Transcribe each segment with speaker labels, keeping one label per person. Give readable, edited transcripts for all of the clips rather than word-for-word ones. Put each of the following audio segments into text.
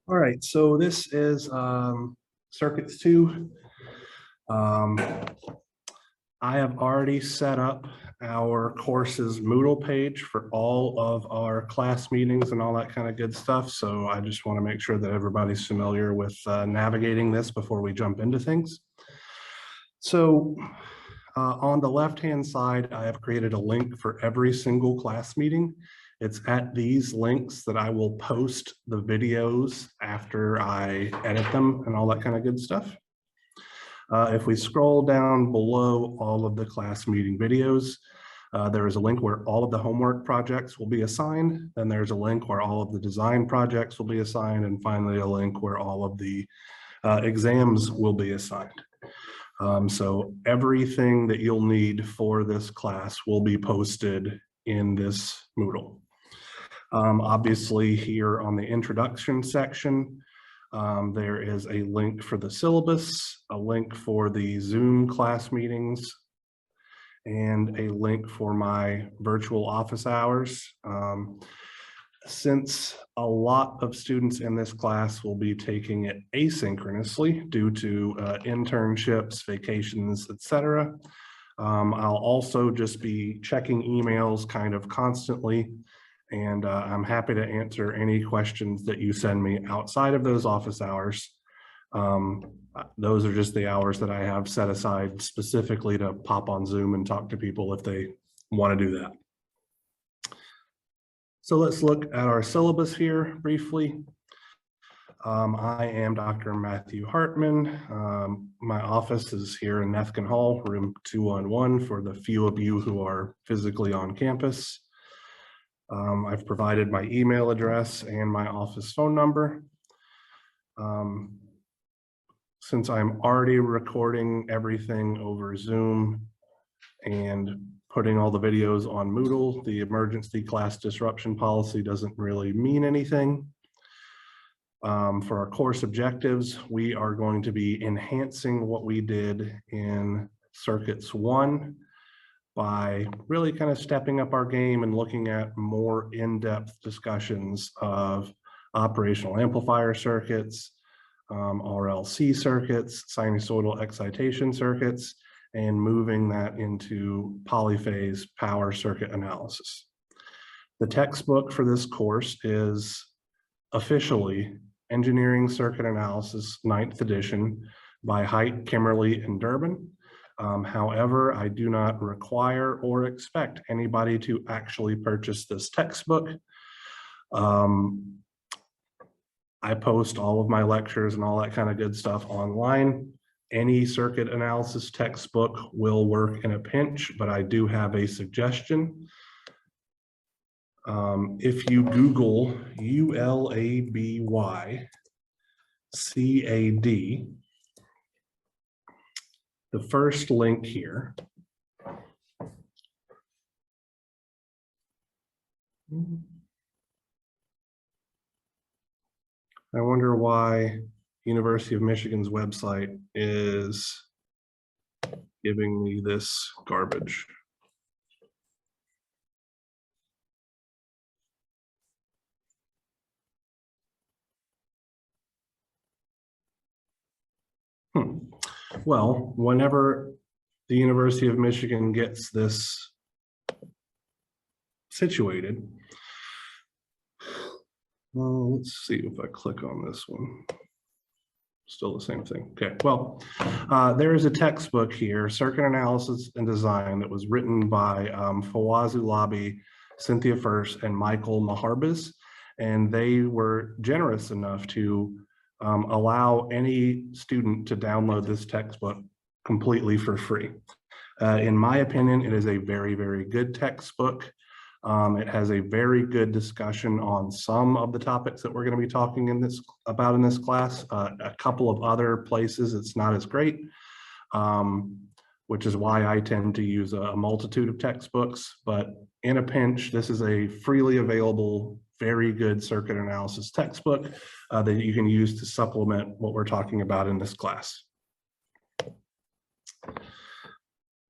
Speaker 1: All right, so this is circuits 2. I have already set up our course's Moodle page for all of our class meetings and all that kind of good stuff. So I just want to make sure that everybody's familiar with navigating this before we jump into things. So on the left-hand side, I have created a link for every single class meeting. It's at these links that I will post the videos after I edit them and all that kind of good stuff. If we scroll down below all of the class meeting videos, there is a link where all of the homework projects will be assigned. Then there's a link where all of the design projects will be assigned. And finally, a link where all of the exams will be assigned. So everything that you'll need for this class will be posted in this Moodle. Obviously, here on the introduction section, there is a link for the syllabus, a link for the Zoom class meetings, and a link for my virtual office hours. Since a lot of students in this class will be taking it asynchronously due to internships, vacations, etc., I'll also just be checking emails kind of constantly. And I'm happy to answer any questions that you send me outside of those office hours. Those are just the hours that I have set aside specifically to pop on Zoom and talk to people if they want to do that. So let's look at our syllabus here briefly. I am Dr. Matthew Hartman. My office is here in Nefkin Hall, room 211 for the few of you who are physically on campus. I've provided my email address and my office phone number. Since I'm already recording everything over Zoom and putting all the videos on Moodle, the emergency class disruption policy doesn't really mean anything. For our course objectives, we are going to be enhancing what we did in Circuits 1 by really kind of stepping up our game and looking at more in-depth discussions of operational amplifier circuits, RLC circuits, sinusoidal excitation circuits, and moving that into polyphase power circuit analysis. The textbook for this course is officially Engineering Circuit Analysis 9th edition by Height, Kimmerly, and Durbin. However, I do not require or expect anybody to actually purchase this textbook. I post all of my lectures and all that kind of good stuff online. Any circuit analysis textbook will work in a pinch, but I do have a suggestion. If you Google ULABY CAD, the first link here I wonder why University of Michigan's website is giving me this garbage. Well, whenever the University of Michigan gets this situated, let's see if I click on this one. Still the same thing. Okay, well, there is a textbook here, Circuit Analysis and Design, that was written by Fawaz Ulabi, Cynthia First, and Michael Maharbis, and they were generous enough to allow any student to download this textbook completely for free. In my opinion, it is a very, very good textbook. It has a very good discussion on some of the topics that we're going to be talking about in this class. A couple of other places it's not as great, which is why I tend to use a multitude of textbooks. But in a pinch, this is a freely available, very good circuit analysis textbook that you can use to supplement what we're talking about in this class.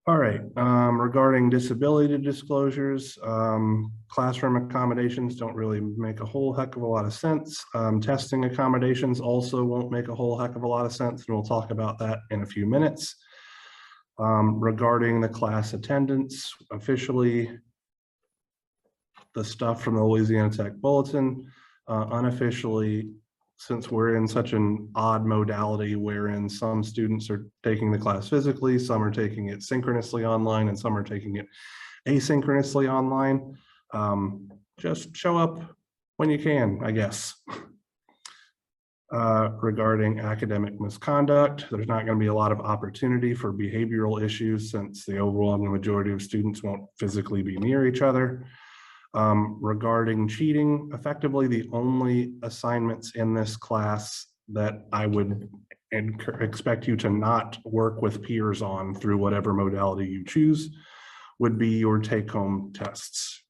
Speaker 1: All right, regarding disability disclosures, classroom accommodations don't really make a whole heck of a lot of sense. Testing accommodations also won't make a whole heck of a lot of sense, and we'll talk about that in a few minutes. Regarding the class attendance, officially, the stuff from the Louisiana Tech Bulletin, unofficially, since we're in such an odd modality wherein some students are taking the class physically, some are taking it synchronously online, and some are taking it asynchronously online. Just show up when you can, I guess. Regarding academic misconduct, there's not going to be a lot of opportunity for behavioral issues since the overwhelming majority of students won't physically be near each other. Regarding cheating, effectively the only assignments in this class that I would expect you to not work with peers on through whatever modality you choose would be your take-home tests.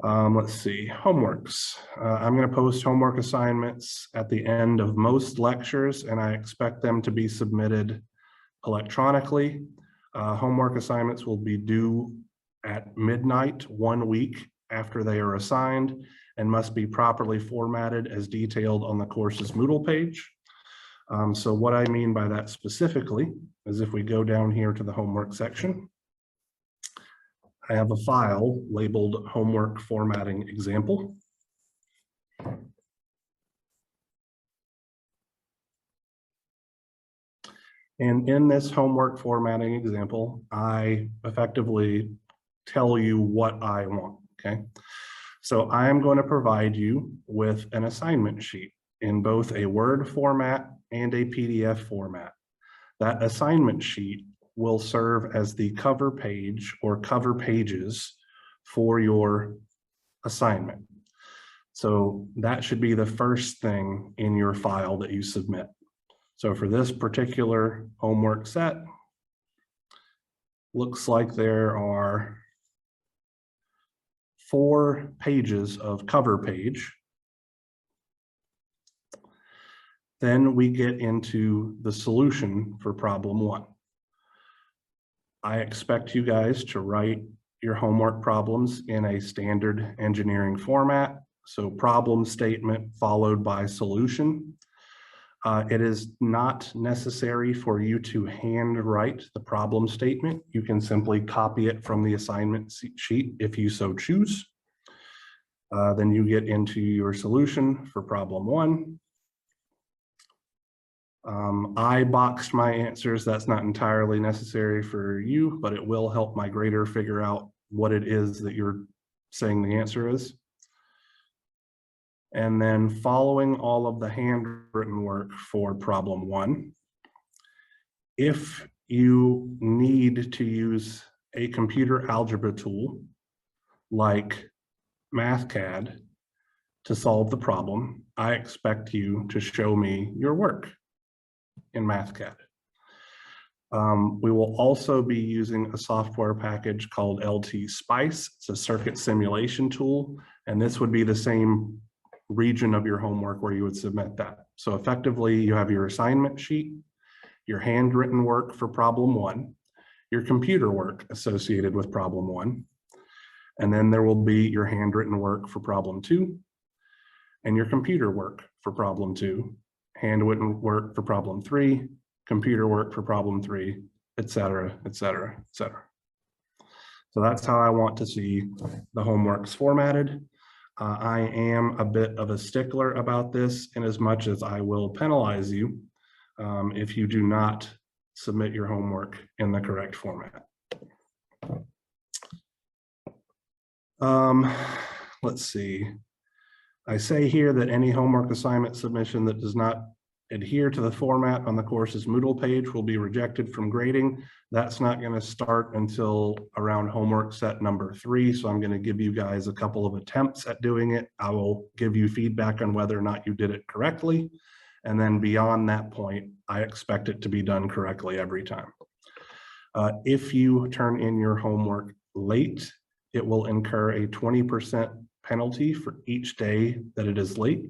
Speaker 1: Let's see, homeworks. I'm going to post homework assignments at the end of most lectures, and I expect them to be submitted electronically. Homework assignments will be due at midnight 1 week after they are assigned and must be properly formatted as detailed on the course's Moodle page. So what I mean by that specifically is if we go down here to the homework section, I have a file labeled homework formatting example. And in this homework formatting example, I effectively tell you what I want, okay? So I am going to provide you with an assignment sheet in both a Word format and a PDF format. That assignment sheet will serve as the cover page or cover pages for your assignment. So that should be the first thing in your file that you submit. So for this particular homework set, looks like there are 4 pages of cover page. Then we get into the solution for problem 1. I expect you guys to write your homework problems in a standard engineering format. So problem statement followed by solution. It is not necessary for you to handwrite the problem statement. You can simply copy it from the assignment sheet if you so choose. Then you get into your solution for problem 1. I boxed my answers. That's not entirely necessary for you, but it will help my grader figure out what it is that you're saying the answer is. And then following all of the handwritten work for problem 1, if you need to use a computer algebra tool like MathCAD to solve the problem, I expect you to show me your work in MathCAD. We will also be using a software package called LT Spice. It's a circuit simulation tool, and this would be the same region of your homework where you would submit that. So effectively, you have your assignment sheet, your handwritten work for problem 1, your computer work associated with problem 1, and then there will be your handwritten work for problem 2, and your computer work for problem 2, handwritten work for problem 3, computer work for problem 3, etc., etc., etc. So that's how I want to see the homeworks formatted. I am a bit of a stickler about this in as much as I will penalize you if you do not submit your homework in the correct format. Let's see. I say here that any homework assignment submission that does not adhere to the format on the course's Moodle page will be rejected from grading. That's not going to start until around homework set number 3. So I'm going to give you guys a couple of attempts at doing it. I will give you feedback on whether or not you did it correctly. And then beyond that point, I expect it to be done correctly every time. If you turn in your homework late, it will incur a 20% penalty for each day that it is late.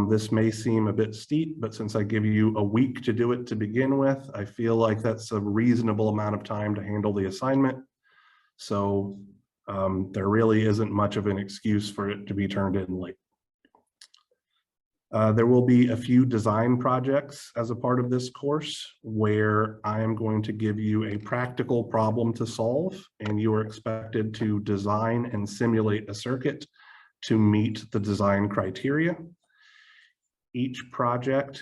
Speaker 1: This may seem a bit steep, but since I give you a week to do it to begin with, I feel like that's a reasonable amount of time to handle the assignment. So there really isn't much of an excuse for it to be turned in late. There will be a few design projects as a part of this course where I am going to give you a practical problem to solve, and you are expected to design and simulate a circuit to meet the design criteria. Each project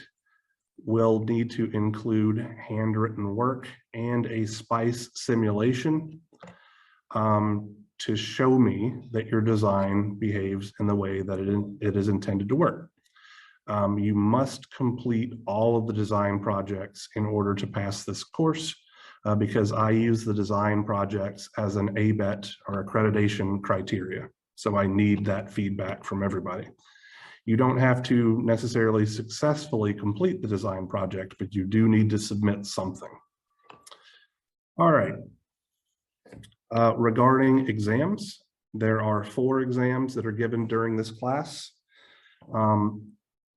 Speaker 1: will need to include handwritten work and a SPICE simulation to show me that your design behaves in the way that it is intended to work. You must complete all of the design projects in order to pass this course because I use the design projects as an ABET or accreditation criteria. So I need that feedback from everybody. You don't have to necessarily successfully complete the design project, but you do need to submit something. All right. Regarding exams, there are 4 exams that are given during this class.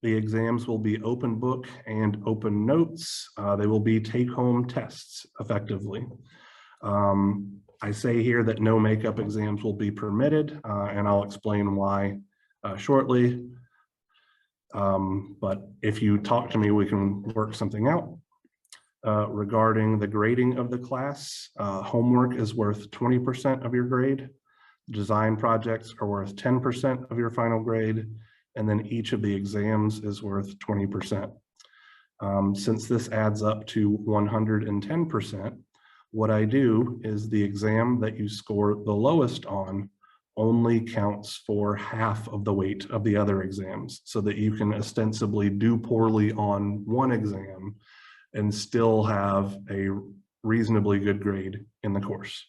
Speaker 1: The exams will be open book and open notes. They will be take-home tests, effectively. I say here that no makeup exams will be permitted, and I'll explain why shortly. But if you talk to me, we can work something out. Regarding the grading of the class, homework is worth 20% of your grade. Design projects are worth 10% of your final grade. And then each of the exams is worth 20%. Since this adds up to 110%, what I do is the exam that you score the lowest on only counts for half of the weight of the other exams, so that you can ostensibly do poorly on one exam and still have a reasonably good grade in the course.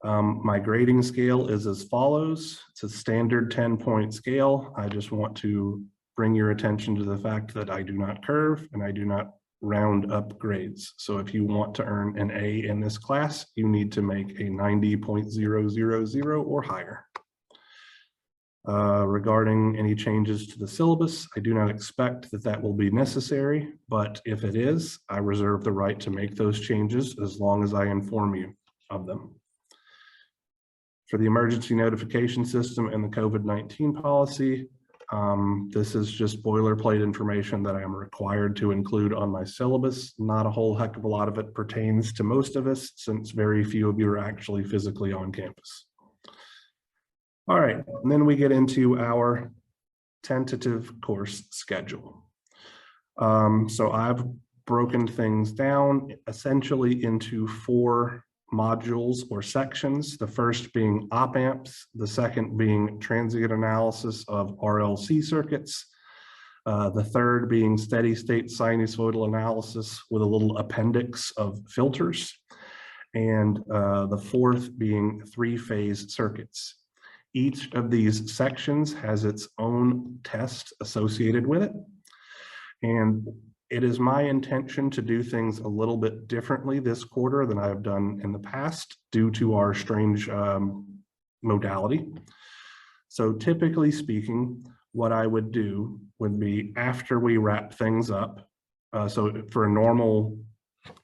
Speaker 1: My grading scale is as follows. It's a standard 10-point scale. I just want to bring your attention to the fact that I do not curve and I do not round up grades. So if you want to earn an A in this class, you need to make a 90.000 or higher. Regarding any changes to the syllabus, I do not expect that that will be necessary, but if it is, I reserve the right to make those changes as long as I inform you of them. For the emergency notification system and the COVID-19 policy, this is just boilerplate information that I am required to include on my syllabus. Not a whole heck of a lot of it pertains to most of us, since very few of you are actually physically on campus. All right, and then we get into our tentative course schedule. So I've broken things down essentially into 4 modules or sections, the first being op-amps, the second being transient analysis of RLC circuits, the third being steady state sinusoidal analysis with a little appendix of filters, and the fourth being 3-phase circuits. Each of these sections has its own test associated with it, and it is my intention to do things a little bit differently this quarter than I have done in the past due to our strange modality. So typically speaking, what I would do would be after we wrap things up, so for a normal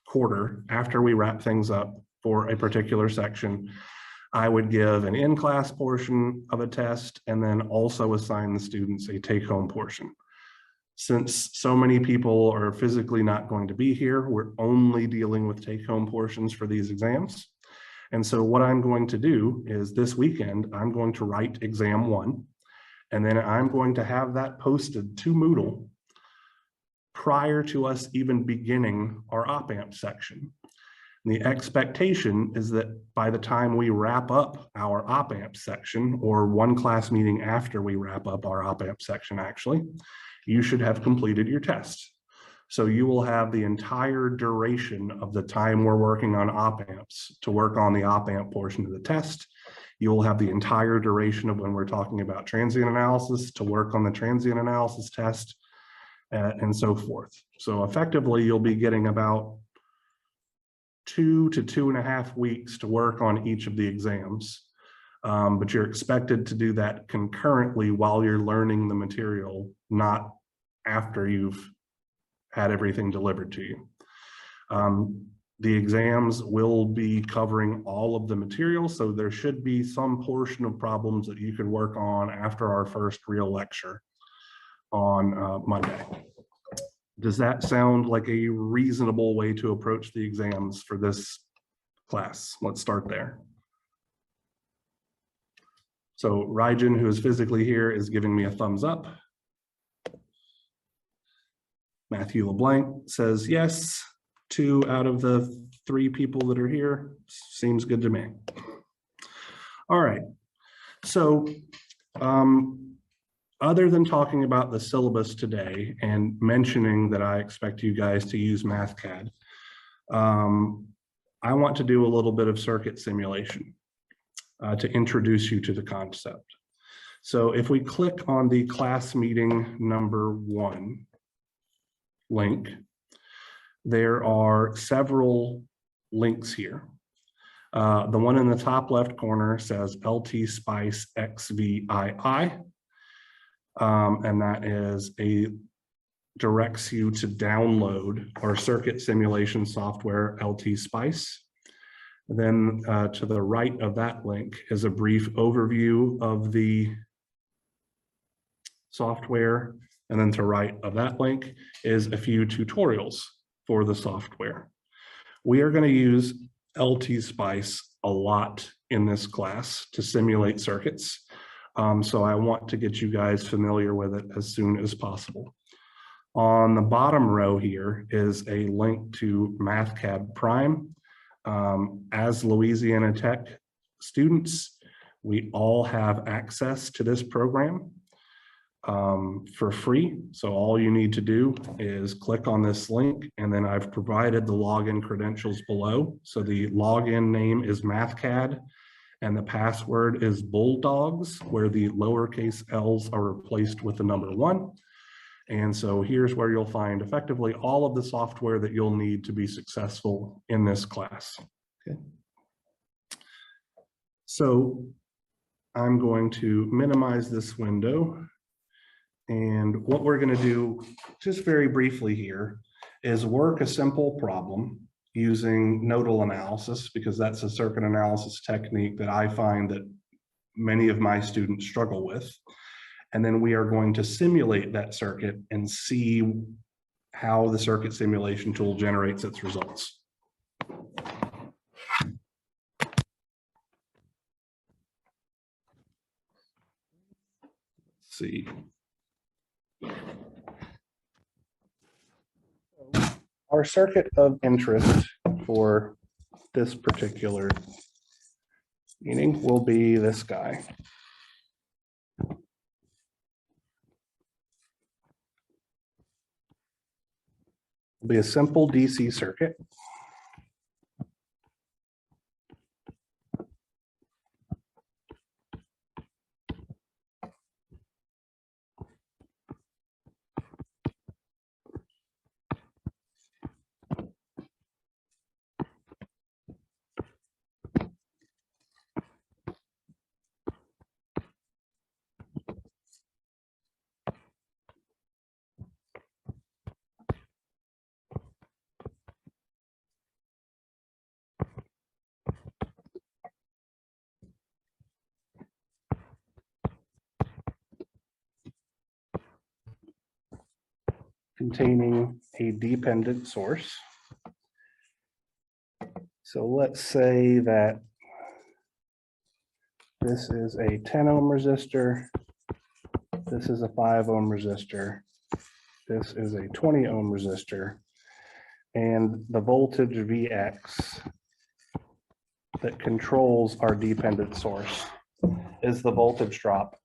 Speaker 1: quarter, after we wrap things up for a particular section, I would give an in-class portion of a test and then also assign the students a take-home portion. Since so many people are physically not going to be here, we're only dealing with take-home portions for these exams. And so what I'm going to do is this weekend, I'm going to write exam 1, and then I'm going to have that posted to Moodle prior to us even beginning our op-amp section. And the expectation is that by the time we wrap up our op-amp section, or one class meeting after we wrap up our op-amp section actually, you should have completed your test. So you will have the entire duration of the time we're working on op-amps to work on the op-amp portion of the test. You will have the entire duration of when we're talking about transient analysis to work on the transient analysis test, and so forth. So effectively, you'll be getting about 2 to 2.5 weeks to work on each of the exams. but you're expected to do that concurrently while you're learning the material, not after you've had everything delivered to you. The exams will be covering all of the material, so there should be some portion of problems that you can work on after our first real lecture on Monday. Does that sound like a reasonable way to approach the exams for this class? Let's start there. So Rajan, who is physically here, is giving me a thumbs up. Matthew LeBlanc says yes. 2 out of the 3 people that are here. Seems good to me. All right. So other than talking about the syllabus today and mentioning that I expect you guys to use MathCAD, I want to do a little bit of circuit simulation to introduce you to the concept. So if we click on the class meeting number 1 link, there are several links here. The one in the top left corner says LT Spice XVII, and that directs you to download our circuit simulation software, LT Spice. Then to the right of that link is a brief overview of the software. And then to right of that link is a few tutorials for the software. We are going to use LT Spice a lot in this class to simulate circuits. So I want to get you guys familiar with it as soon as possible. On the bottom row here is a link to MathCAD Prime. As Louisiana Tech students, we all have access to this program for free. So all you need to do is click on this link, and then I've provided the login credentials below. So the login name is MathCAD, and the password is Bulldogs, where the lowercase L's are replaced with the number 1. And so here's where you'll find effectively all of the software that you'll need to be successful in this class. Okay. So I'm going to minimize this window. And what we're going to do, just very briefly here, is work a simple problem using nodal analysis, because that's a circuit analysis technique that I find that many of my students struggle with. And then we are going to simulate that circuit and see how the circuit simulation tool generates its results. Let's see. Our circuit of interest for this particular meeting will be this guy. It'll be a simple DC circuit. Containing a dependent source. So let's say that this is a 10 ohm resistor, this is a 5 ohm resistor, this is a 20 ohm resistor, and the voltage Vx that controls our dependent source is the voltage drop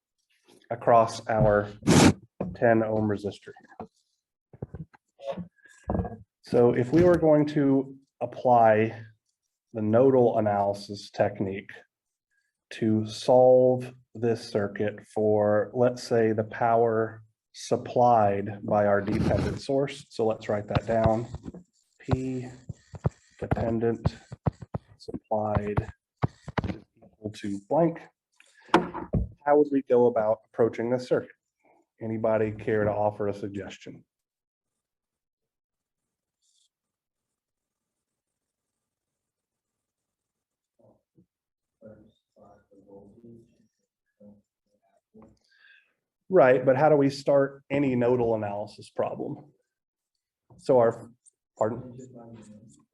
Speaker 1: across our 10 ohm resistor here. So if we were going to apply the nodal analysis technique to solve this circuit for, let's say, the power supplied by our dependent source. So let's write that down. P dependent supplied is equal to blank. how would we go about approaching this circuit? Anybody care to offer a suggestion? Right, but how do we start any nodal analysis problem? So pardon?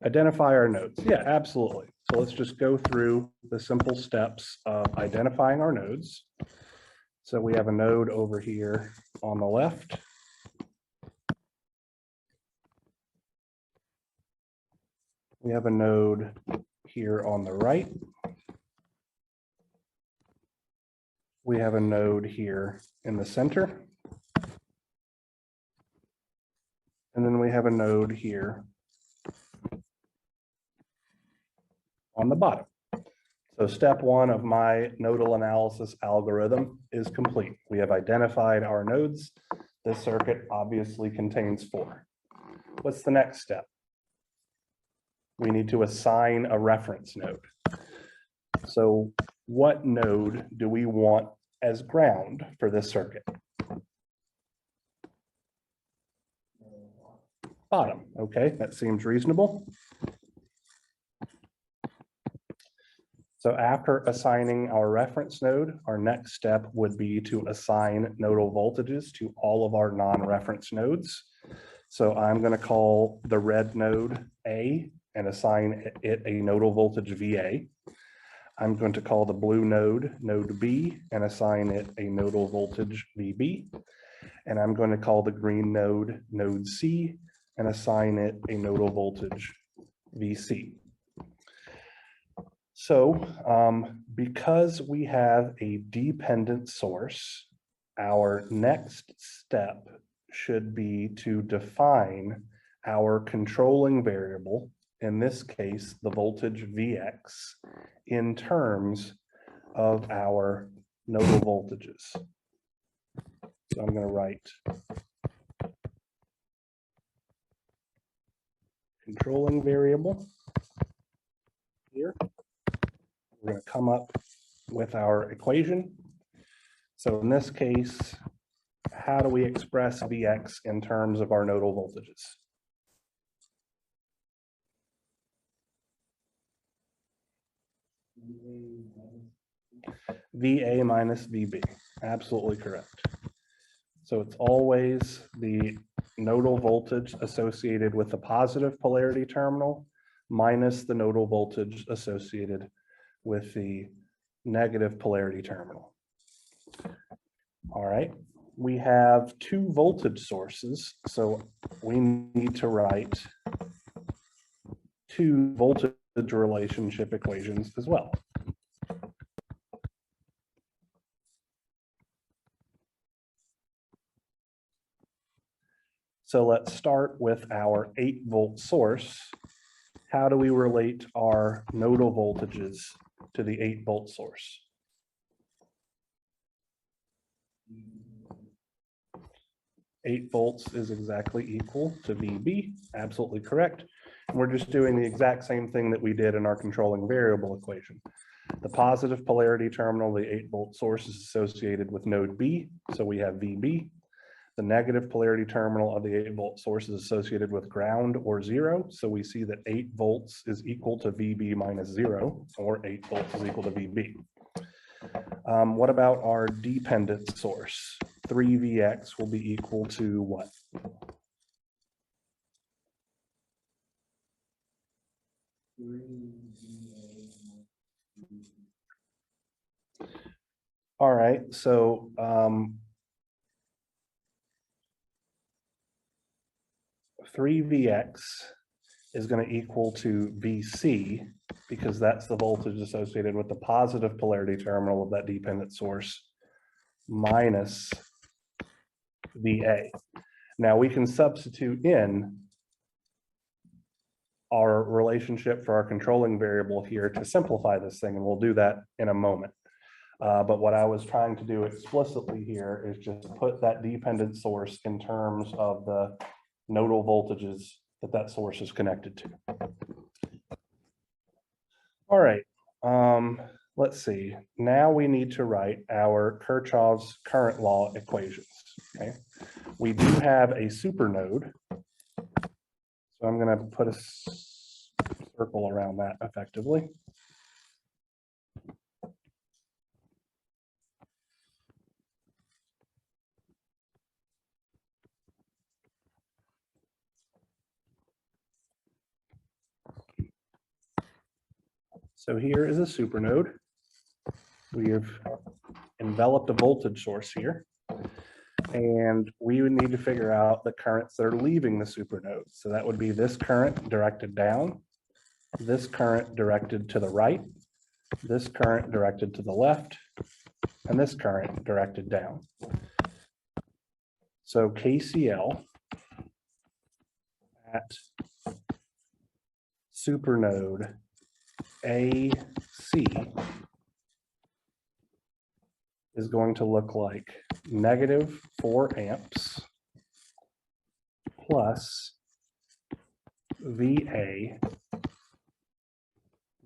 Speaker 1: Identify our nodes. Yeah, absolutely. So let's just go through the simple steps of identifying our nodes. So we have a node over here on the left. We have a node here on the right. We have a node here in the center. And then we have a node here on the bottom. So step one of my nodal analysis algorithm is complete. We have identified our nodes. This circuit obviously contains 4. What's the next step? We need to assign a reference node. So what node do we want as ground for this circuit? Bottom. Okay, that seems reasonable. So after assigning our reference node, our next step would be to assign nodal voltages to all of our non-reference nodes. So I'm going to call the red node A and assign it a nodal voltage VA. I'm going to call the blue node node B and assign it a nodal voltage VB. And I'm going to call the green node node C and assign it a nodal voltage VC. So because we have a dependent source, our next step should be to define our controlling variable, in this case, the voltage Vx, in terms of our nodal voltages. So I'm going to write controlling variable here. We're going to come up with our equation. So in this case, how do we express Vx in terms of our nodal voltages? VA minus VB, absolutely correct. So it's always the nodal voltage associated with the positive polarity terminal minus the nodal voltage associated with the negative polarity terminal. All right, we have 2 voltage sources, so we need to write 2 voltage relationship equations as well. So let's start with our 8-volt source. How do we relate our nodal voltages to the 8-volt source? Eight volts is exactly equal to VB, absolutely correct. And we're just doing the exact same thing that we did in our controlling variable equation. The positive polarity terminal, the 8-volt source, is associated with node B, so we have VB. The negative polarity terminal of the 8-volt source is associated with ground or 0, so we see that 8 volts is equal to VB minus 0, or 8 volts is equal to VB. What about our dependent source? 3Vx will be equal to what? All right, so 3Vx is going to equal to Vc, because that's the voltage associated with the positive polarity terminal of that dependent source, minus VA. Now we can substitute in our relationship for our controlling variable here to simplify this thing, and we'll do that in a moment. But what I was trying to do explicitly here is just put that dependent source in terms of the nodal voltages that that source is connected to. All right, let's see, now we need to write our Kirchhoff's current law equations, okay? We do have a supernode, so I'm gonna put a circle around that effectively. So here is a supernode. We have enveloped a voltage source here, and we would need to figure out the currents that are leaving the supernode. So that would be this current directed down, this current directed to the right, this current directed to the left, and this current directed down. So KCL at supernode AC is going to look like -4 amps plus VA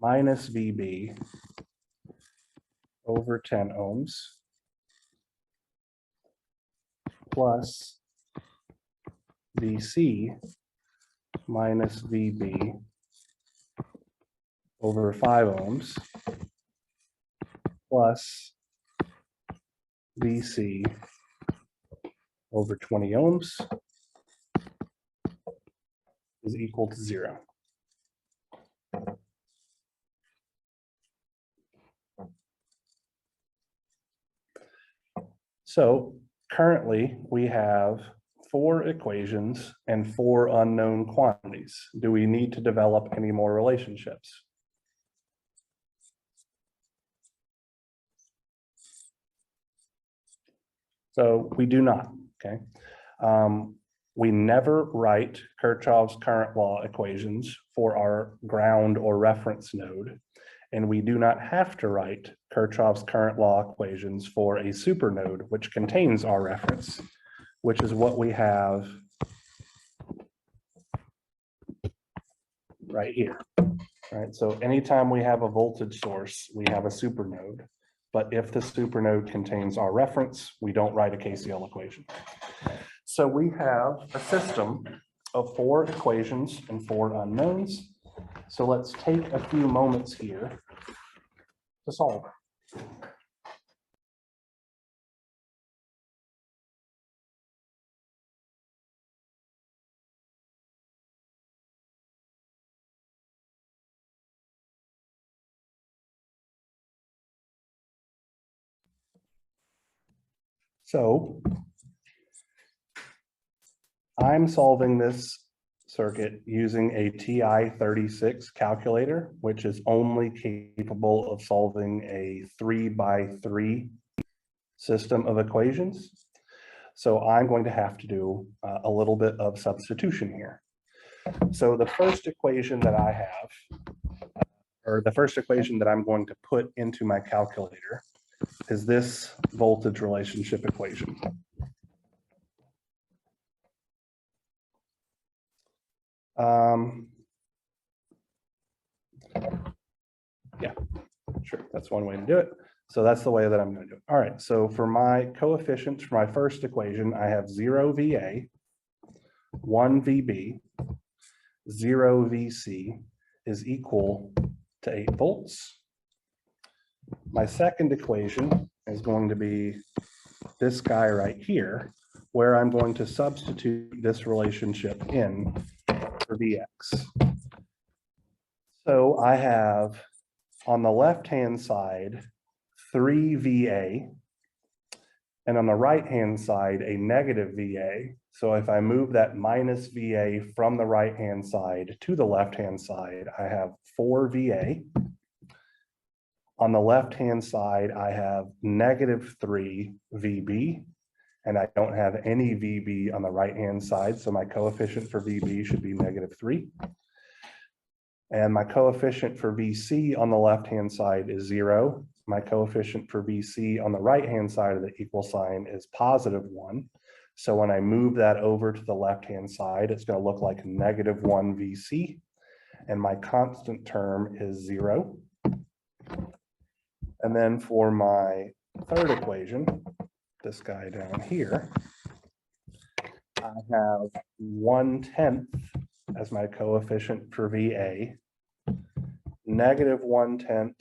Speaker 1: minus VB over 10 ohms plus VC minus VB over 5 ohms plus VC over 20 ohms is equal to 0. So currently we have 4 equations and 4 unknown quantities. Do we need to develop any more relationships? So we do not, okay? We never write Kirchhoff's current law equations for our ground or reference node, and we do not have to write Kirchhoff's current law equations for a supernode, which contains our reference, which is what we have right here. Right, so anytime we have a voltage source, we have a supernode. But if the supernode contains our reference, we don't write a KCL equation. So we have a system of 4 equations and 4 unknowns. So let's take a few moments here to solve. So I'm solving this circuit using a TI-36 calculator, which is only capable of solving a 3x3 system of equations. So I'm going to have to do a little bit of substitution here. So the first equation that I have, or the first equation that I'm going to put into my calculator, is this voltage relationship equation. Yeah, sure, that's one way to do it. So that's the way that I'm going to do it. All right, so for my coefficients for my first equation, I have 0 VA, 1 VB, 0 VC is equal to 8 volts. My second equation is going to be this guy right here, where I'm going to substitute this relationship in for Vx. So I have on the left-hand side 3 VA, and on the right-hand side a negative VA. So if I move that minus VA from the right-hand side to the left-hand side, I have 4 VA. On the left-hand side, I have -3 VB, and I don't have any VB on the right-hand side, so my coefficient for VB should be -3. And my coefficient for VC on the left-hand side is 0. My coefficient for VC on the right-hand side of the equal sign is +1. So when I move that over to the left-hand side, it's going to look like -1 VC, and my constant term is 0. And then for my third equation, this guy down here, I have 1/10 as my coefficient for VA, negative 1/10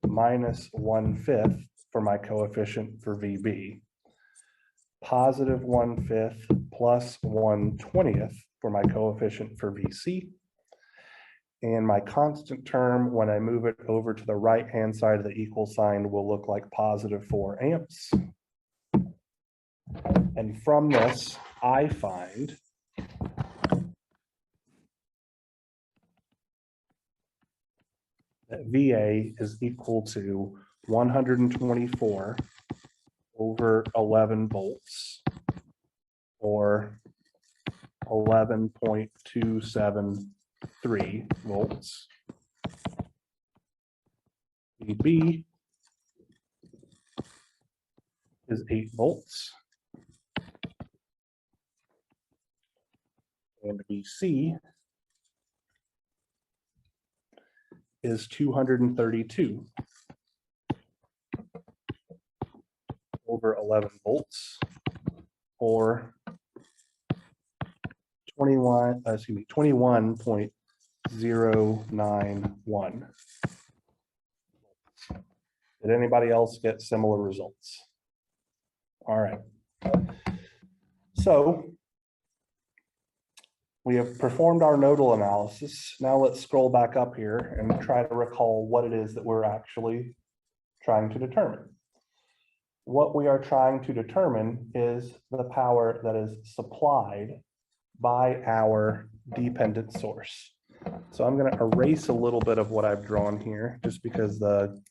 Speaker 1: minus 1/5 for my coefficient for VB, positive 1/5 plus 1/20 for my coefficient for VC, and my constant term, when I move it over to the right-hand side of the equal sign, will look like positive 4 amps. And from this, I find that VA is equal to 124 over 11 volts, or 11.273 volts. VB is 8 volts. And VC is 232 over 11 volts, or 21.091. Did anybody else get similar results? All right. So we have performed our nodal analysis. Now let's scroll back up here and try to recall what it is that we're actually trying to determine. What we are trying to determine is the power that is supplied by our dependent source. So I'm going to erase a little bit of what I've drawn here, just because the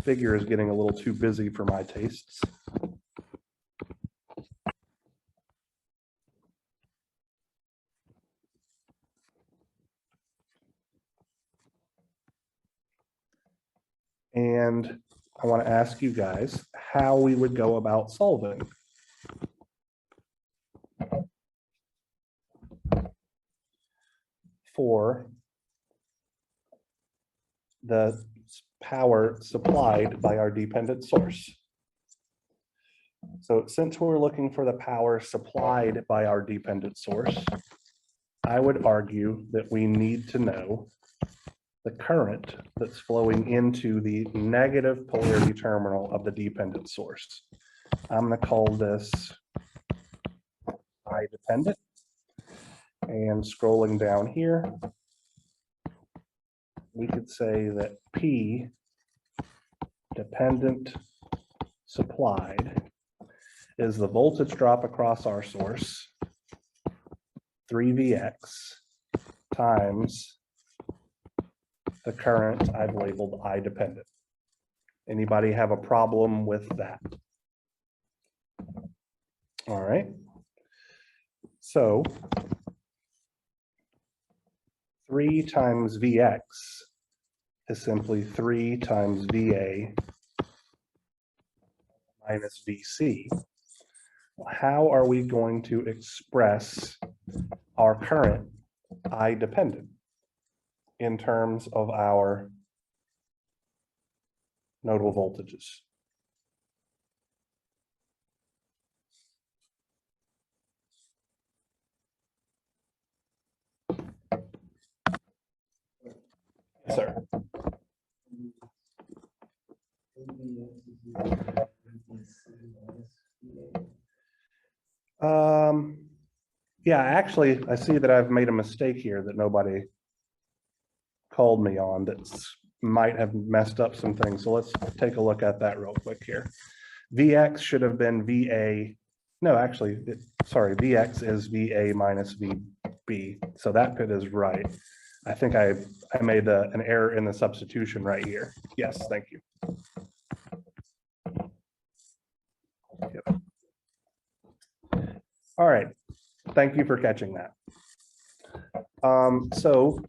Speaker 1: figure is getting a little too busy for my tastes. And I want to ask you guys how we would go about solving. For the power supplied by our dependent source. So since we're looking for the power supplied by our dependent source, I would argue that we need to know the current that's flowing into the negative polarity terminal of the dependent source. I'm going to call this I dependent. And scrolling down here, we could say that P dependent supplied is the voltage drop across our source, 3Vx, times the current I've labeled I dependent. Anybody have a problem with that? All right. So 3 times Vx is simply 3 times VA minus VC. How are we going to express our current I dependent in terms of our nodal voltages? Yes, sir. Yeah, actually, I see that I've made a mistake here that nobody called me on that might have messed up some things. So let's take a look at that real quick here. Vx should have been VA. No, actually, sorry, Vx is VA minus VB. So that bit is right. I think I made an error in the substitution right here. Yes, thank you. Yep. All right, thank you for catching that. So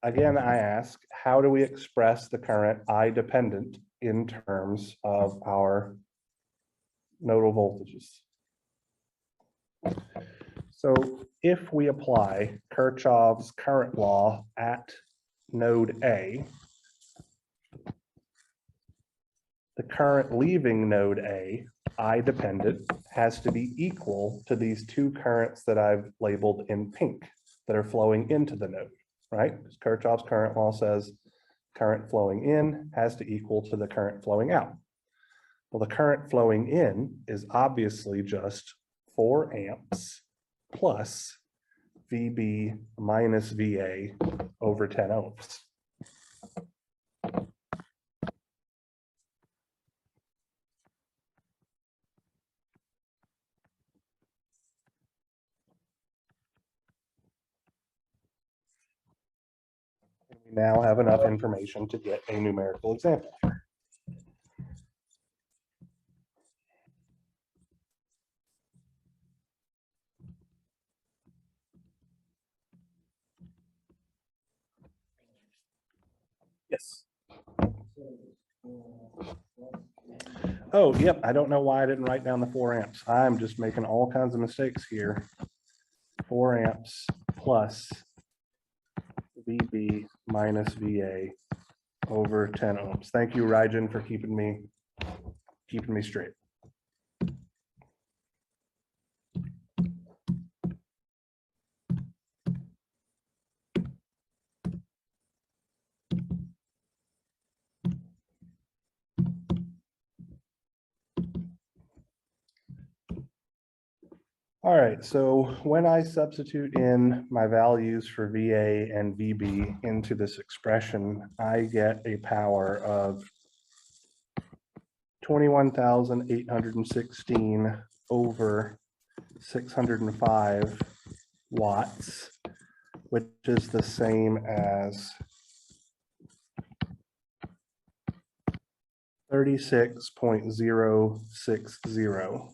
Speaker 1: again, I ask, how do we express the current I dependent in terms of our nodal voltages? So if we apply Kirchhoff's current law at node A, the current leaving node A, I dependent, has to be equal to these two currents that I've labeled in pink that are flowing into the node, right? Because Kirchhoff's current law says current flowing in has to equal to the current flowing out. Well, the current flowing in is obviously just 4 amps plus VB minus VA over 10 ohms. We now have enough information to get a numerical example. Yes. Oh, yep. I don't know why I didn't write down the 4 amps. I'm just making all kinds of mistakes here. 4 amps plus VB minus VA over 10 ohms. Thank you, Ryjan, for keeping me straight. All right, so when I substitute in my values for VA and VB into this expression, I get a power of 21,816 over 605 watts, which is the same as 36.060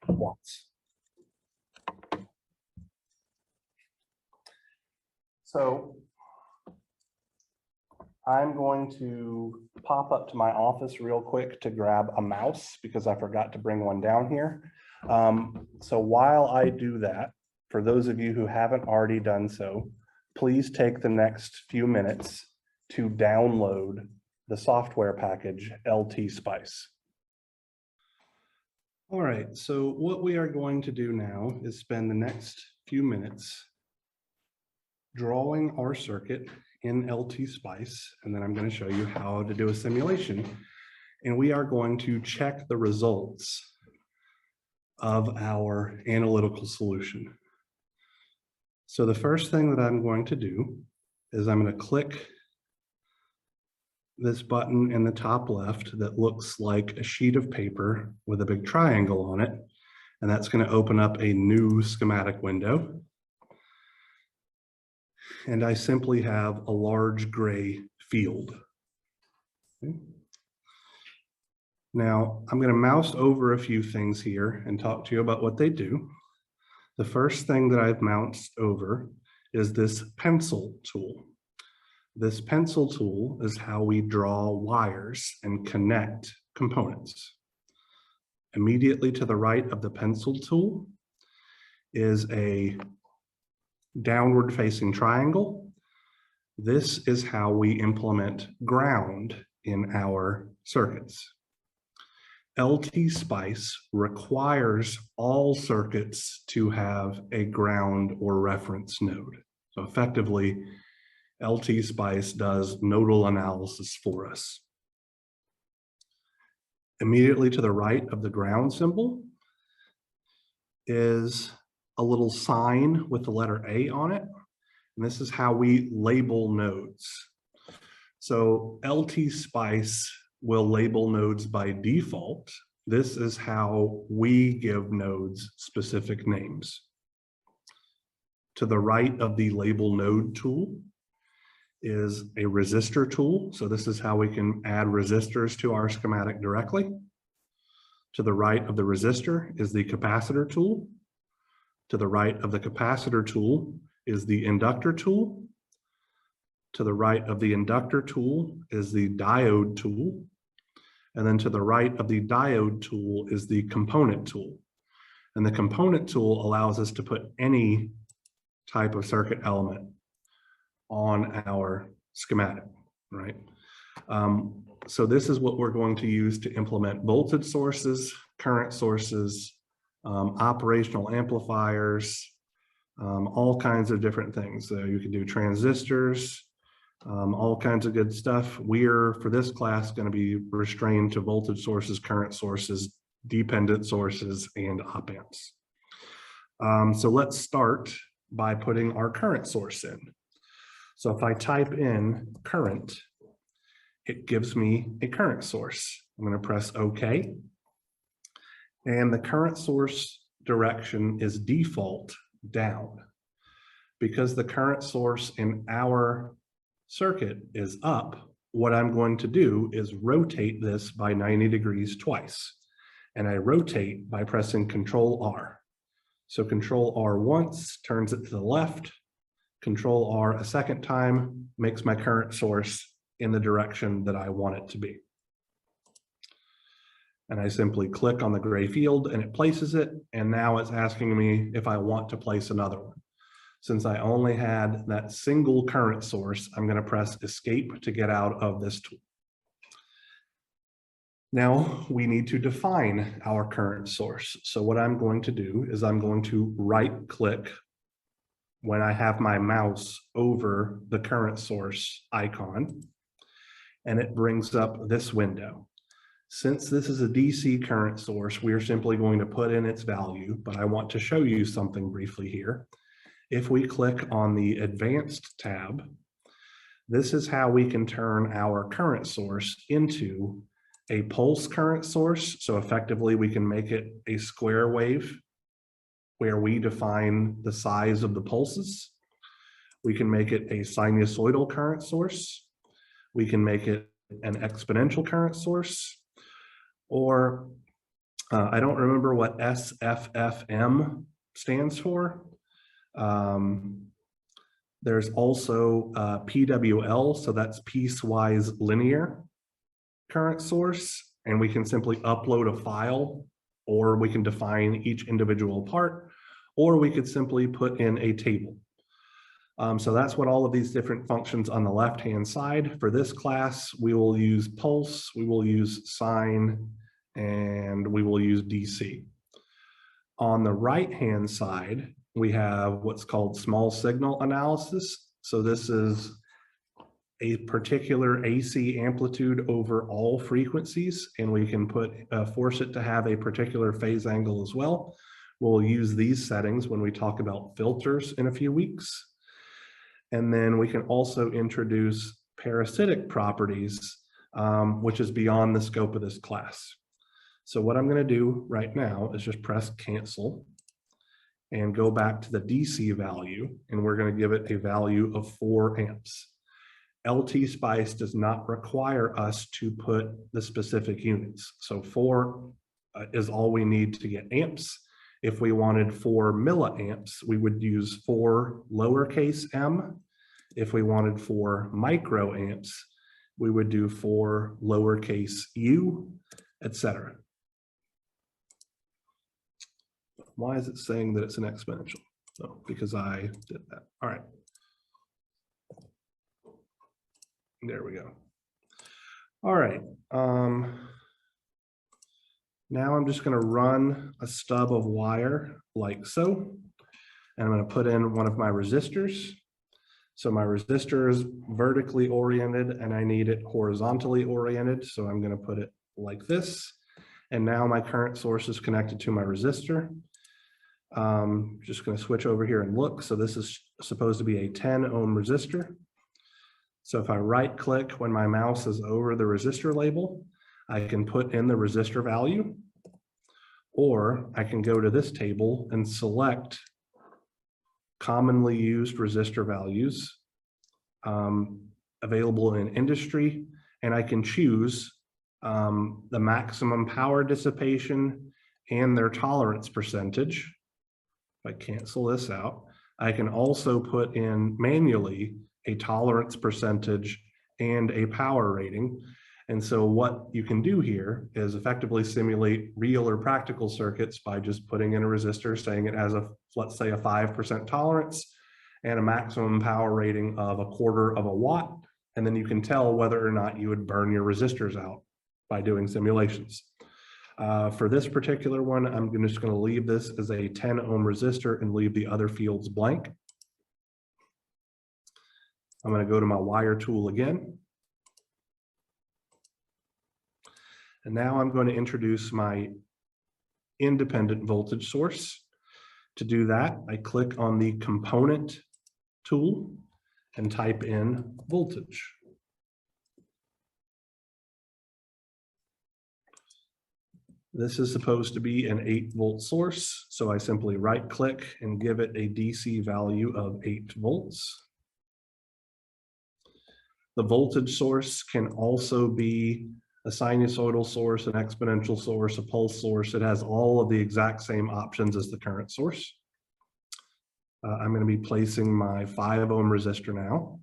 Speaker 1: watts. So I'm going to pop up to my office real quick to grab a mouse because I forgot to bring one down here. So while I do that, for those of you who haven't already done so, please take the next few minutes to download the software package LT Spice. All right, so what we are going to do now is spend the next few minutes drawing our circuit in LT Spice, and then I'm going to show you how to do a simulation. And we are going to check the results of our analytical solution. So the first thing that I'm going to do is I'm going to click this button in the top left that looks like a sheet of paper with a big triangle on it. And that's going to open up a new schematic window. And I simply have a large gray field. Okay. Now I'm going to mouse over a few things here and talk to you about what they do. The first thing that I've moused over is this pencil tool. This pencil tool is how we draw wires and connect components. Immediately to the right of the pencil tool is a downward facing triangle. This is how we implement ground in our circuits. LT Spice requires all circuits to have a ground or reference node. So effectively, LT Spice does nodal analysis for us. Immediately to the right of the ground symbol is a little sign with the letter A on it. And this is how we label nodes. So LT Spice will label nodes by default. This is how we give nodes specific names. To the right of the label node tool is a resistor tool. So this is how we can add resistors to our schematic directly. To the right of the resistor is the capacitor tool. To the right of the capacitor tool is the inductor tool. To the right of the inductor tool is the diode tool. And then to the right of the diode tool is the component tool. And the component tool allows us to put any type of circuit element on our schematic, right? So this is what we're going to use to implement voltage sources, current sources, operational amplifiers, all kinds of different things. So you can do transistors, all kinds of good stuff. We're, for this class, going to be restrained to voltage sources, current sources, dependent sources, and op amps. So let's start by putting our current source in. So if I type in current, it gives me a current source. I'm going to press OK. And the current source direction is default down. Because the current source in our circuit is up, what I'm going to do is rotate this by 90 degrees twice. And I rotate by pressing Control R. So Control R once turns it to the left, Control R a second time makes my current source in the direction that I want it to be. And I simply click on the gray field and it places it. And now it's asking me if I want to place another one. Since I only had that single current source, I'm going to press Escape to get out of this tool. Now we need to define our current source. So what I'm going to do is I'm going to right click when I have my mouse over the current source icon, and it brings up this window. Since this is a DC current source, we're simply going to put in its value, but I want to show you something briefly here. If we click on the Advanced tab, this is how we can turn our current source into a pulse current source. So effectively, we can make it a square wave where we define the size of the pulses. We can make it a sinusoidal current source. We can make it an exponential current source, or I don't remember what SFFM stands for. There's also PWL, so that's piecewise linear current source, and we can simply upload a file, or we can define each individual part, or we could simply put in a table. So that's what all of these different functions on the left-hand side. For this class, we will use pulse, we will use sine, and we will use DC. On the right-hand side, we have what's called small signal analysis. So this is a particular AC amplitude over all frequencies, and we can force it to have a particular phase angle as well. We'll use these settings when we talk about filters in a few weeks. And then we can also introduce parasitic properties, which is beyond the scope of this class. So what I'm going to do right now is just press cancel and go back to the DC value, and we're going to give it a value of 4 amps. LT Spice does not require us to put the specific units. So 4 is all we need to get amps. If we wanted 4 milliamps, we would use 4 lowercase m. If we wanted 4 microamps, we would do 4 lowercase u, etc. Why is it saying that it's an exponential? Oh, because I did that. All right. There we go. All right. Now I'm just going to run a stub of wire like so. And I'm going to put in one of my resistors. So my resistor is vertically oriented and I need it horizontally oriented. So I'm going to put it like this. And now my current source is connected to my resistor. Just going to switch over here and look. So this is supposed to be a 10 ohm resistor. So if I right click when my mouse is over the resistor label, I can put in the resistor value, or I can go to this table and select commonly used resistor values available in industry, and I can choose the maximum power dissipation and their tolerance percentage. If I cancel this out, I can also put in manually a tolerance percentage and a power rating. And so what you can do here is effectively simulate real or practical circuits by just putting in a resistor, saying it has a, let's say, a 5% tolerance and a maximum power rating of 1/4 of a watt. And then you can tell whether or not you would burn your resistors out by doing simulations. For this particular one, I'm just going to leave this as a 10 ohm resistor and leave the other fields blank. I'm going to go to my wire tool again. And now I'm going to introduce my independent voltage source. To do that, I click on the component tool and type in voltage. This is supposed to be an 8-volt source, so I simply right-click and give it a DC value of 8 volts. The voltage source can also be a sinusoidal source, an exponential source, a pulse source. It has all of the exact same options as the current source. I'm going to be placing my 5 ohm resistor now.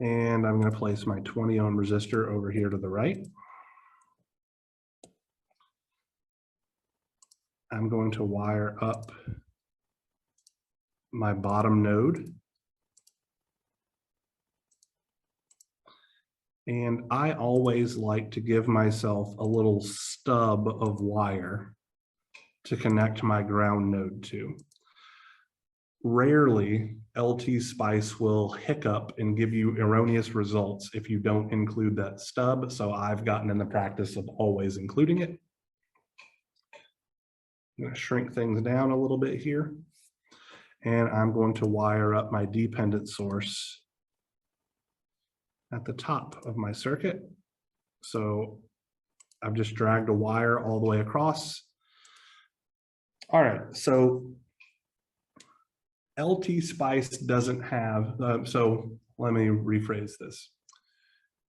Speaker 1: And I'm going to place my 20 ohm resistor over here to the right. I'm going to wire up my bottom node. And I always like to give myself a little stub of wire to connect my ground node to. Rarely, LT Spice will hiccup and give you erroneous results if you don't include that stub. So I've gotten in the practice of always including it. I'm going to shrink things down a little bit here. And I'm going to wire up my dependent source at the top of my circuit. So I've just dragged a wire all the way across. All right, so LT Spice doesn't have, so let me rephrase this.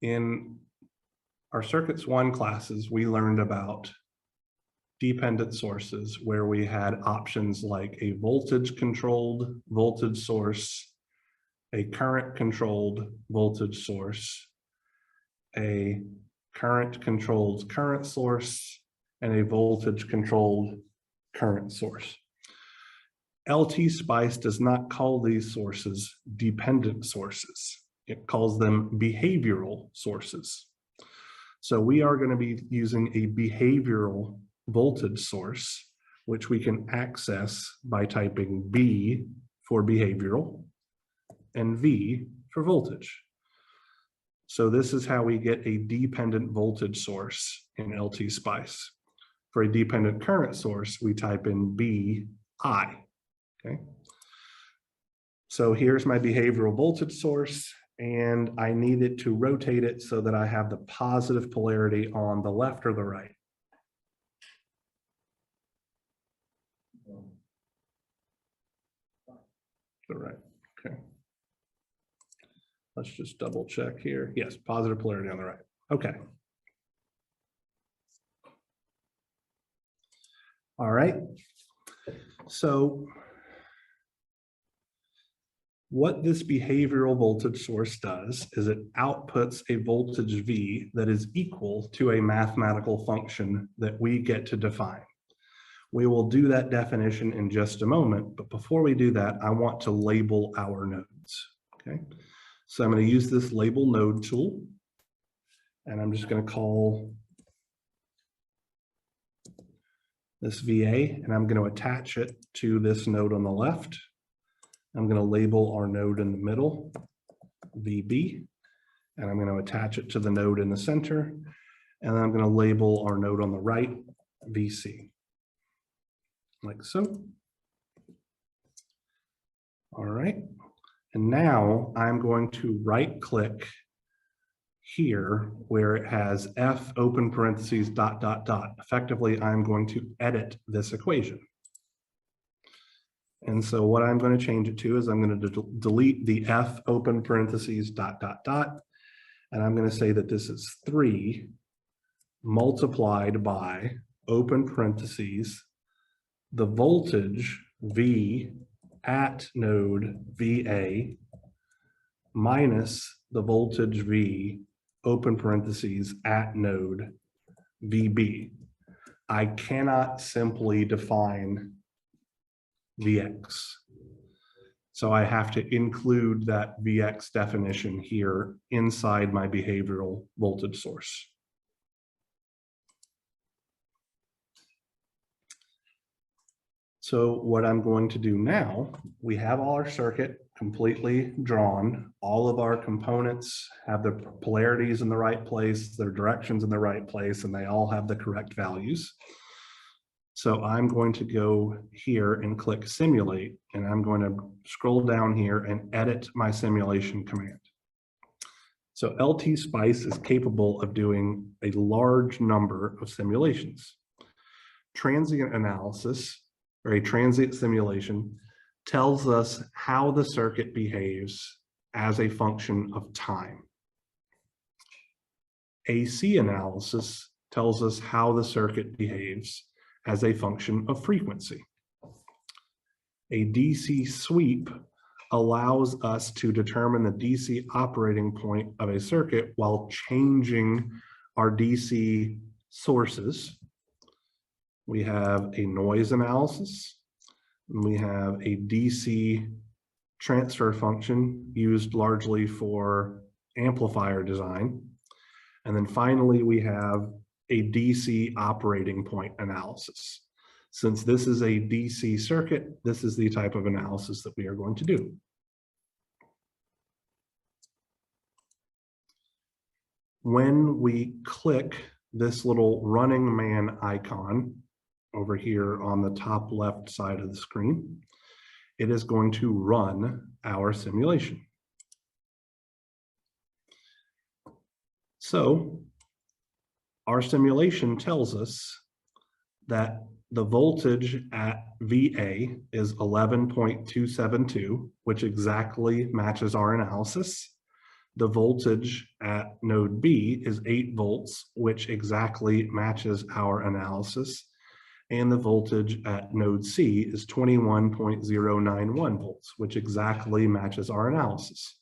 Speaker 1: In our Circuits 1 classes, we learned about dependent sources where we had options like a voltage controlled voltage source, a current controlled voltage source, a current controlled current source, and a voltage controlled current source. LT Spice does not call these sources dependent sources. It calls them behavioral sources. So we are going to be using a behavioral voltage source, which we can access by typing B for behavioral and V for voltage. So this is how we get a dependent voltage source in LT Spice. For a dependent current source, we type in BI. Okay. So here's my behavioral voltage source, and I need it to rotate it so that I have the positive polarity on the left or the right. The right. Okay. Let's just double check here. Yes, positive polarity on the right. Okay. All right. So what this behavioral voltage source does is it outputs a voltage V that is equal to a mathematical function that we get to define. We will do that definition in just a moment, but before we do that, I want to label our nodes, okay? So I'm going to use this label node tool, and I'm just going to call this VA, and I'm going to attach it to this node on the left. I'm going to label our node in the middle, VB, and I'm going to attach it to the node in the center, and I'm going to label our node on the right, VC, like so. All right, and now I'm going to right-click here where it has F open parentheses dot dot dot. Effectively, I'm going to edit this equation. And so what I'm going to change it to is I'm going to delete the F open parentheses dot dot dot. And I'm going to say that this is 3 multiplied by open parentheses, the voltage V at node VA minus the voltage V open parentheses, at node VB. I cannot simply define Vx. So I have to include that Vx definition here inside my behavioral voltage source. So what I'm going to do now, we have all our circuit completely drawn. All of our components have the polarities in the right place, their directions in the right place, and they all have the correct values. So I'm going to go here and click simulate, and I'm going to scroll down here and edit my simulation command. So LT Spice is capable of doing a large number of simulations. Transient analysis, or a transient simulation, tells us how the circuit behaves as a function of time. AC analysis tells us how the circuit behaves as a function of frequency. A DC sweep allows us to determine the DC operating point of a circuit while changing our DC sources. We have a noise analysis, and we have a DC transfer function used largely for amplifier design. And then finally, we have a DC operating point analysis. Since this is a DC circuit, this is the type of analysis that we are going to do. When we click this little running man icon over here on the top left side of the screen, it is going to run our simulation. So our simulation tells us that the voltage at VA is 11.272, which exactly matches our analysis. The voltage at node B is 8 volts, which exactly matches our analysis. And the voltage at node C is 21.091 volts, which exactly matches our analysis.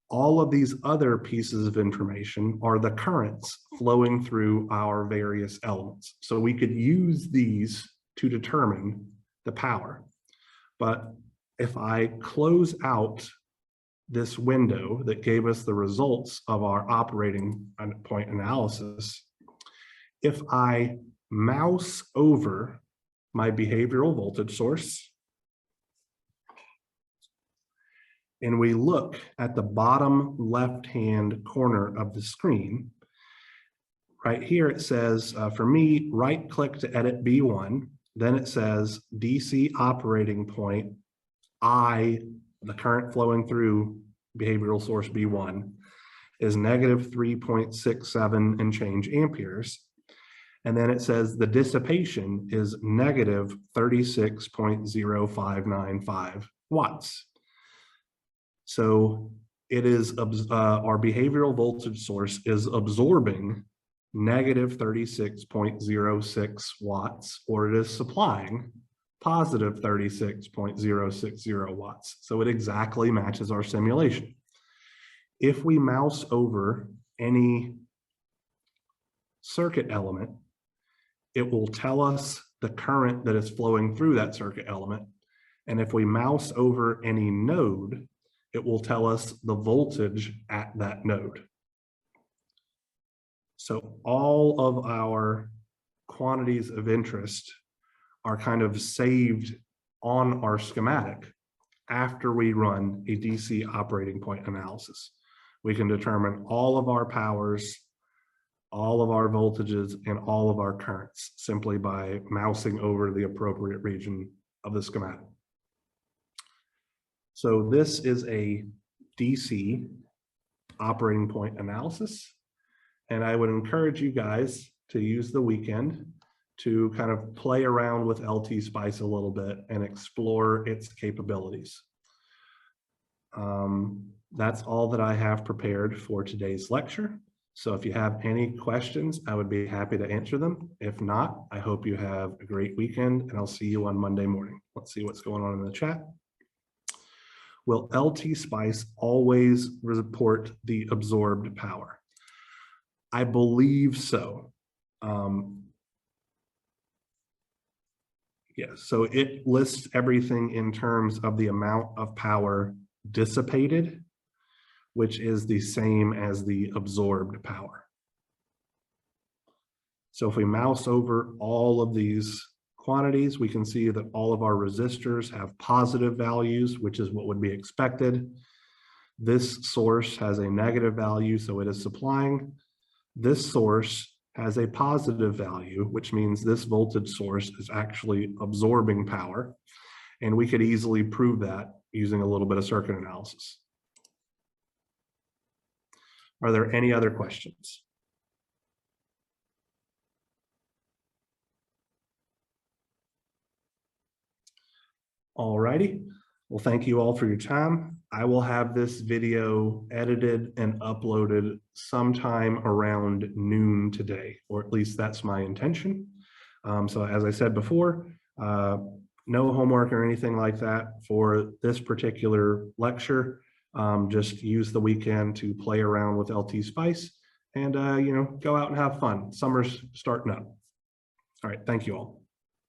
Speaker 1: All of these other pieces of information are the currents flowing through our various elements. So we could use these to determine the power. But if I close out this window that gave us the results of our operating point analysis, if I mouse over my behavioral voltage source, and we look at the bottom left-hand corner of the screen, right here it says, for me, right-click to edit B1, then it says DC operating point, the current flowing through behavioral source B1, is negative 3.67 and change amperes. And then it says the dissipation is negative 36.0595 watts. So it is our behavioral voltage source is absorbing negative 36.06 watts, or it is supplying positive 36.060 watts. So it exactly matches our simulation. If we mouse over any circuit element, it will tell us the current that is flowing through that circuit element. And if we mouse over any node, it will tell us the voltage at that node. So all of our quantities of interest are kind of saved on our schematic after we run a DC operating point analysis. We can determine all of our powers, all of our voltages, and all of our currents simply by mousing over the appropriate region of the schematic. So this is a DC operating point analysis, and I would encourage you guys to use the weekend to kind of play around with LT Spice a little bit and explore its capabilities. That's all that I have prepared for today's lecture. So if you have any questions, I would be happy to answer them. If not, I hope you have a great weekend, and I'll see you on Monday morning. Let's see what's going on in the chat. will LT Spice always report the absorbed power? I believe so. Yeah, so it lists everything in terms of the amount of power dissipated, which is the same as the absorbed power. So if we mouse over all of these quantities, we can see that all of our resistors have positive values, which is what would be expected. This source has a negative value, so it is supplying. This source has a positive value, which means this voltage source is actually absorbing power. And we could easily prove that using a little bit of circuit analysis. Are there any other questions? All righty. Well, thank you all for your time. I will have this video edited and uploaded sometime around noon today, or at least that's my intention. So as I said before, no homework or anything like that for this particular lecture. Just use the weekend to play around with LT Spice and, go out and have fun. Summer's starting up. All right, thank you all.